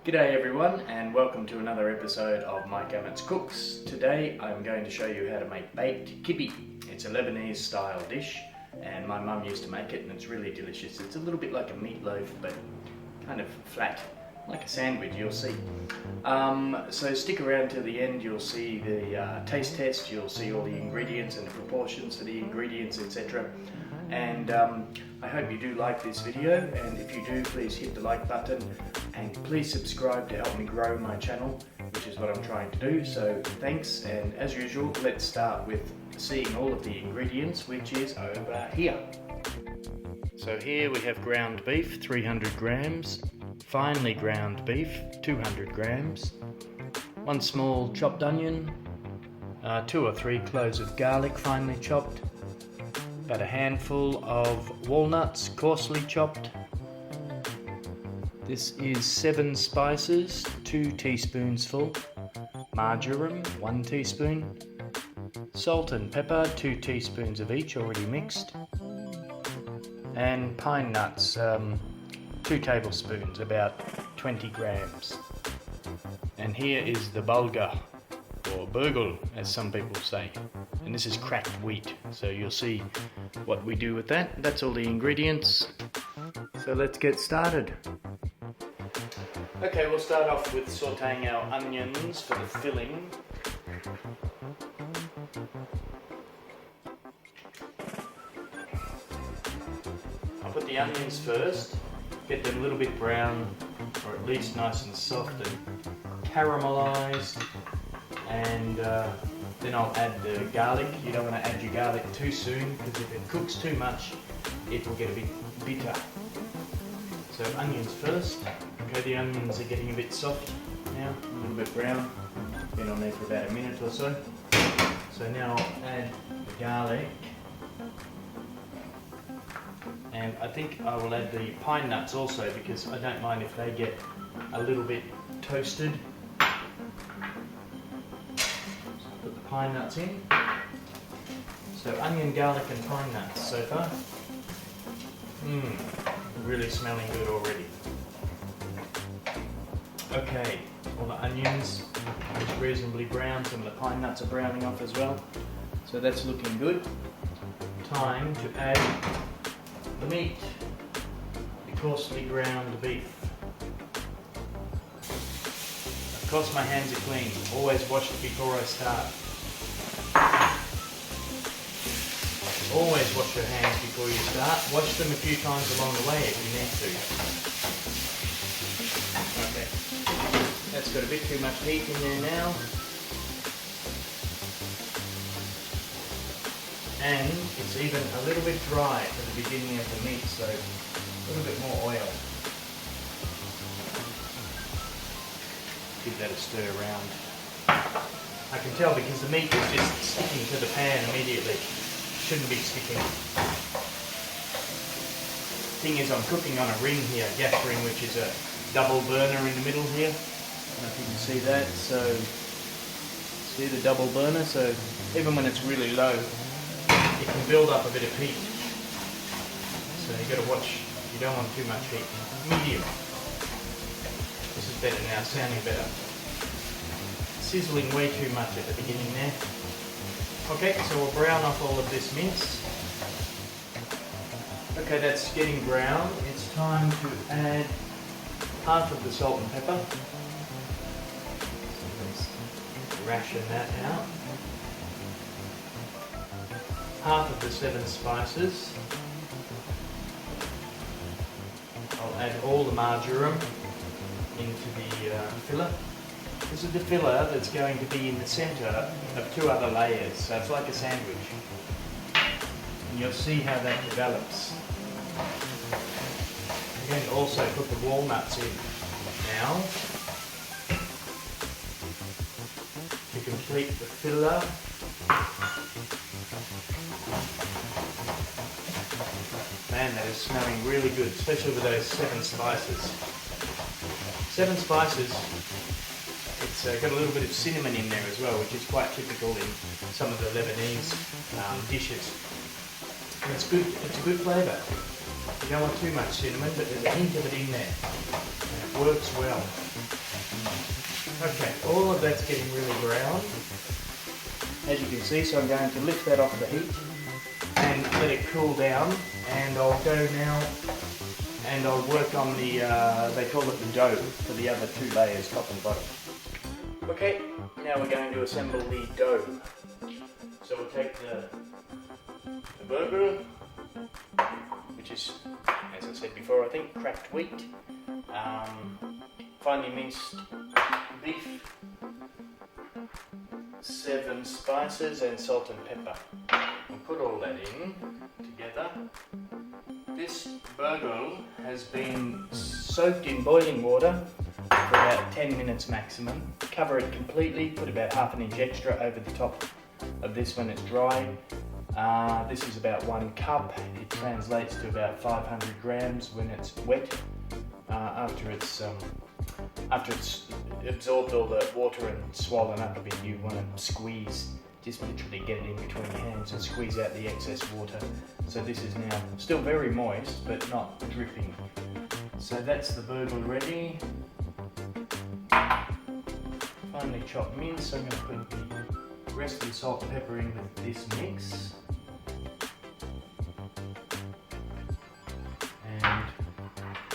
G'day everyone and welcome to another episode of Mike Ammett's Cooks. Today I'm going to show you how to make baked kibbeh. It's a Lebanese style dish and my mum used to make it and it's really delicious. It's a little bit like a meatloaf but kind of flat, like a sandwich, you'll see. So stick around till the end, you'll see the taste test, you'll see all the ingredients and the proportions for the ingredients, etc. And I hope you do like this video, and if you do, please hit the like button and please subscribe to help me grow my channel, which is what I'm trying to do. So thanks, and as usual, let's start with seeing all of the ingredients, which is over here. So here we have ground beef, 300 grams, finely ground beef, 200 grams, one small chopped onion, 2 or 3 cloves of garlic finely chopped, about a handful of walnuts coarsely chopped. This is 7 spices, 2 teaspoonsful, marjoram, 1 teaspoon, salt and pepper, 2 teaspoons of each already mixed, and pine nuts, 2 tablespoons, about 20 grams. And here is the bulgur, or burgle as some people say, and this is cracked wheat, so you'll see what we do with that. That's all the ingredients, so let's get started. Okay, we'll start off with sauteing our onions for the filling. I'll put the onions first, get them a little bit brown, or at least nice and soft and caramelized, and then I'll add the garlic. You don't want to add your garlic too soon because if it cooks too much it will get a bit bitter. So onions first. Okay, the onions are getting a bit soft now, a little bit brown. Been on there for about a minute or so. So now I'll add the garlic, and I think I will add the pine nuts also because I don't mind if they get a little bit toasted. Put the pine nuts in. So onion, garlic and pine nuts so far. Really smelling good already. Okay, all the onions are reasonably brown, some of the pine nuts are browning off as well. So that's looking good. Time to add the meat, the coarsely ground beef. Of course my hands are clean, always wash it before I start. Always wash your hands before you start. Wash them a few times along the way if you need to. Okay, that's got a bit too much heat in there now. And it's even a little bit dry at the beginning of the meat, so a little bit more oil. Give that a stir around. I can tell because the meat is just sticking to the pan immediately. Shouldn't be sticking. Thing is, I'm cooking on a ring here, gas ring, which is a double burner in the middle here. I don't know if you can see that. So, see the double burner? So, even when it's really low, it can build up a bit of heat. So you got to watch. You don't want too much heat. Medium. This is better now, sounding better. Sizzling way too much at the beginning there. Okay, so we'll brown off all of this mince. Okay, that's getting brown. It's time to add half of the salt and pepper. So let's ration that out. Half of the 7 spices. I'll add all the marjoram into the filler. This is the filler that's going to be in the centre of 2 other layers, so it's like a sandwich. And you'll see how that develops. I'm going to also put the walnuts in now to complete the filler. Man, that is smelling really good, especially with those 7 spices. 7 spices. It's got a little bit of cinnamon in there as well, which is quite typical in some of the Lebanese dishes. And it's good. It's a good flavour. You don't want too much cinnamon, but there's a hint of it in there. works well. Okay, all of that's getting really brown, as you can see, so I'm going to lift that off the heat and let it cool down, and I'll go now and I'll work on the, they call it the dough, for the other two layers, top and bottom. Okay, now we're going to assemble the dough. So we'll take the burger, which is, as I said before, I think cracked wheat, finely minced beef, 7 spices and salt and pepper. We'll put all that in together. This burger has been soaked in boiling water for about 10 minutes maximum. Cover it completely, put about half an inch extra over the top of this when it's dry. This is about 1 cup. It translates to about 500 grams when it's wet. After it's absorbed all the water and swollen up a bit, you want to squeeze, just literally get it in between your hands and squeeze out the excess water. So this is now still very moist, but not dripping. So that's the burger ready. Finely chopped mince. I'm going to put the rest of the salt and pepper in with this mix. And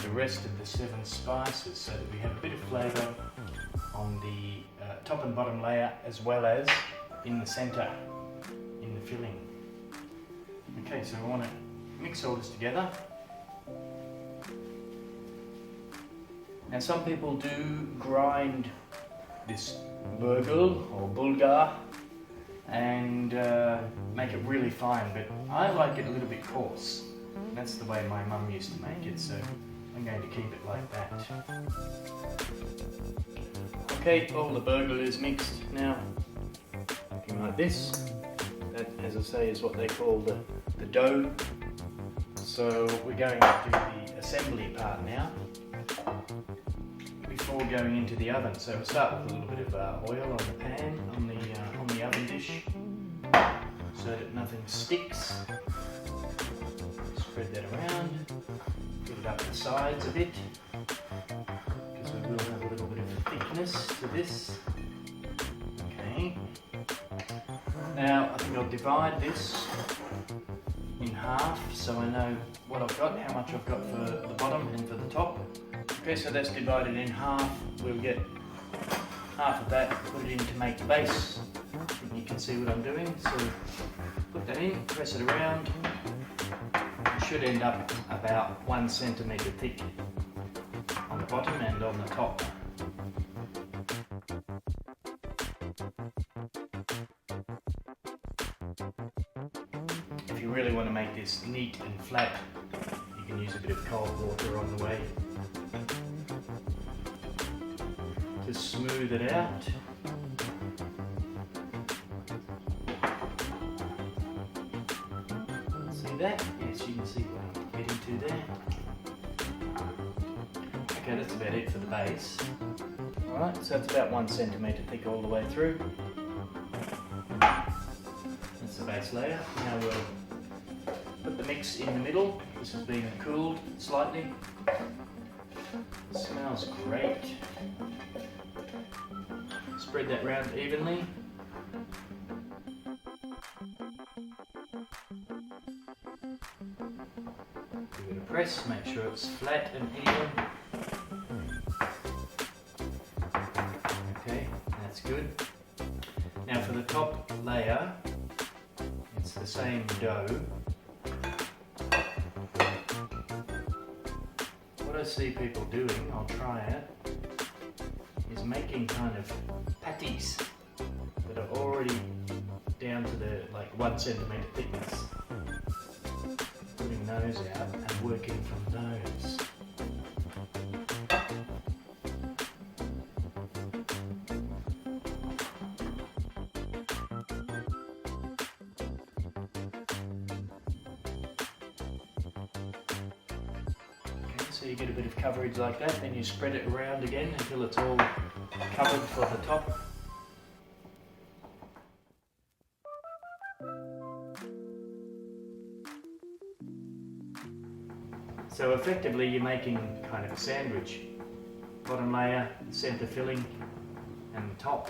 the rest of the 7 spices, so that we have a bit of flavour on the top and bottom layer, as well as in the centre, in the filling. Okay, so we want to mix all this together. Now some people do grind this burgul or bulgar and make it really fine, but I like it a little bit coarse. That's the way my mum used to make it, so I'm going to keep it like that. Okay, all the burgul is mixed now, looking like this. That, as I say, is what they call the dough. So we're going to do the assembly part now, before going into the oven. So we'll start with a little bit of oil on the pan, on the oven dish, so that nothing sticks. Spread that around, put it up the sides a bit, because we will have a little bit of thickness to this. Okay. Now I think I'll divide this in half, so I know what I've got, how much I've got for the bottom and for the top. Okay, so that's divided in half. We'll get half of that, put it in to make the base. I think you can see what I'm doing. So put that in, press it around. It should end up about 1 centimetre thick on the bottom and on the top. If you really want to make this neat and flat, you can use a bit of cold water on the way to smooth it out. See that? Yes, you can see what I'm getting to there. Okay, that's about it for the base. Alright, so it's about 1 centimetre thick all the way through. That's the base layer. Now we'll put the mix in the middle. This has been cooled slightly. It smells great. Spread that round evenly. Give it a press, make sure it's flat and even. Okay, that's good. Now for the top layer, it's the same dough. What I see people doing, I'll try it, is making kind of patties that are already down to the 1 centimetre thickness. Putting those out and working from those. So you get a bit of coverage like that, then you spread it around again until it's all covered for the top. So effectively you're making kind of a sandwich bottom layer, centre filling, and the top.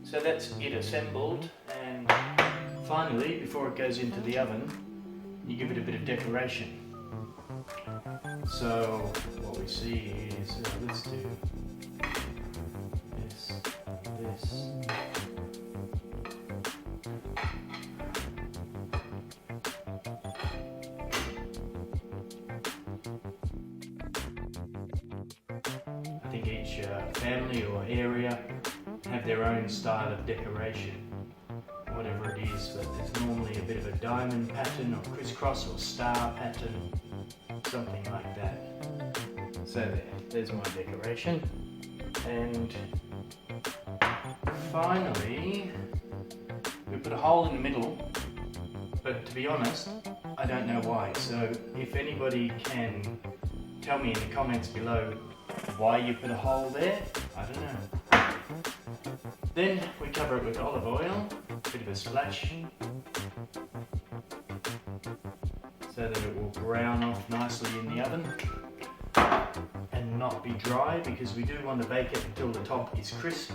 So that's it assembled, and finally, before it goes into the oven, you give it a bit of decoration. So what we see is, let's do this. I think each family or area have their own style of decoration, whatever it is, but there's normally a bit of a diamond pattern or crisscross or star pattern, something like that. So there's my decoration, and finally we put a hole in the middle, but to be honest I don't know why, so if anybody can tell me in the comments below why you put a hole there, I don't know. Then we cover it with olive oil, a bit of a splash, so that it will brown off nicely in the oven and not be dry, because we do want to bake it until the top is crisp.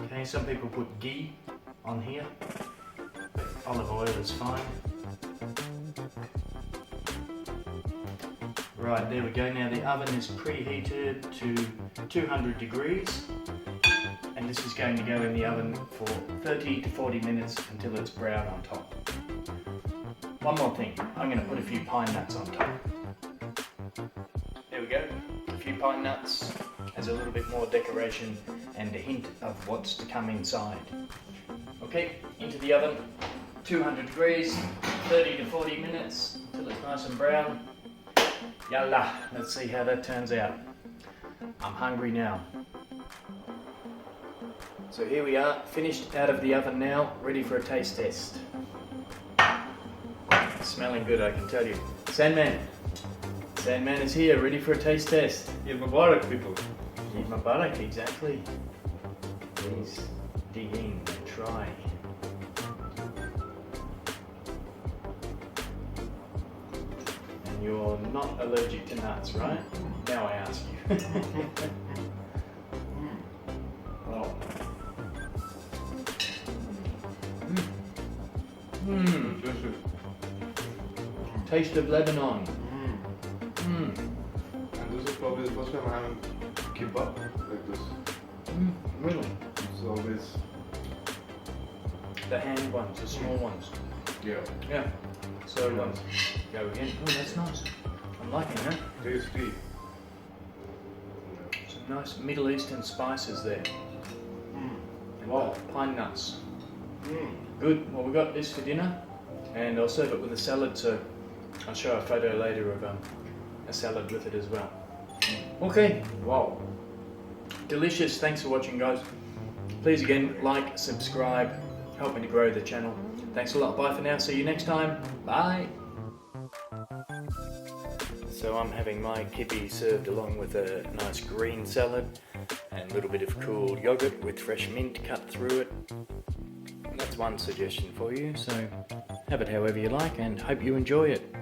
Okay, some people put ghee on here, but olive oil is fine. Right, there we go. Now the oven is preheated to 200 degrees, and this is going to go in the oven for 30 to 40 minutes until it's brown on top. One more thing, I'm going to put a few pine nuts on top. There we go, a few pine nuts as a little bit more decoration and a hint of what's to come inside. Okay, into the oven, 200 degrees, 30 to 40 minutes until it's nice and brown. Yalla, let's see how that turns out. I'm hungry now. So here we are, finished out of the oven now, ready for a taste test. Smelling good, I can tell you. Sandman is here, ready for a taste test. Eid Mubarak, people. Eid Mubarak, exactly. Please dig in and try. And you're not allergic to nuts, right? Now I ask you. Oh. Taste of Lebanon. And this is probably the first time I'm having kibbeh like this. Really? It's always... The hand ones, the small ones. Yeah. Yeah. So ones. Go again. Oh, that's nice. I'm liking that. Tasty. Some nice Middle Eastern spices there. And Wow. Pine nuts. Good. Well, we got this for dinner, and I'll serve it with a salad, so I'll show a photo later of a salad with it as well. Okay. Wow. Delicious. Thanks for watching, guys. Please again, like, subscribe, help me to grow the channel. Thanks a lot. Bye for now. See you next time. Bye. So I'm having my kibbeh served along with a nice green salad and a little bit of cool yogurt with fresh mint cut through it. And that's one suggestion for you, so have it however you like and hope you enjoy it.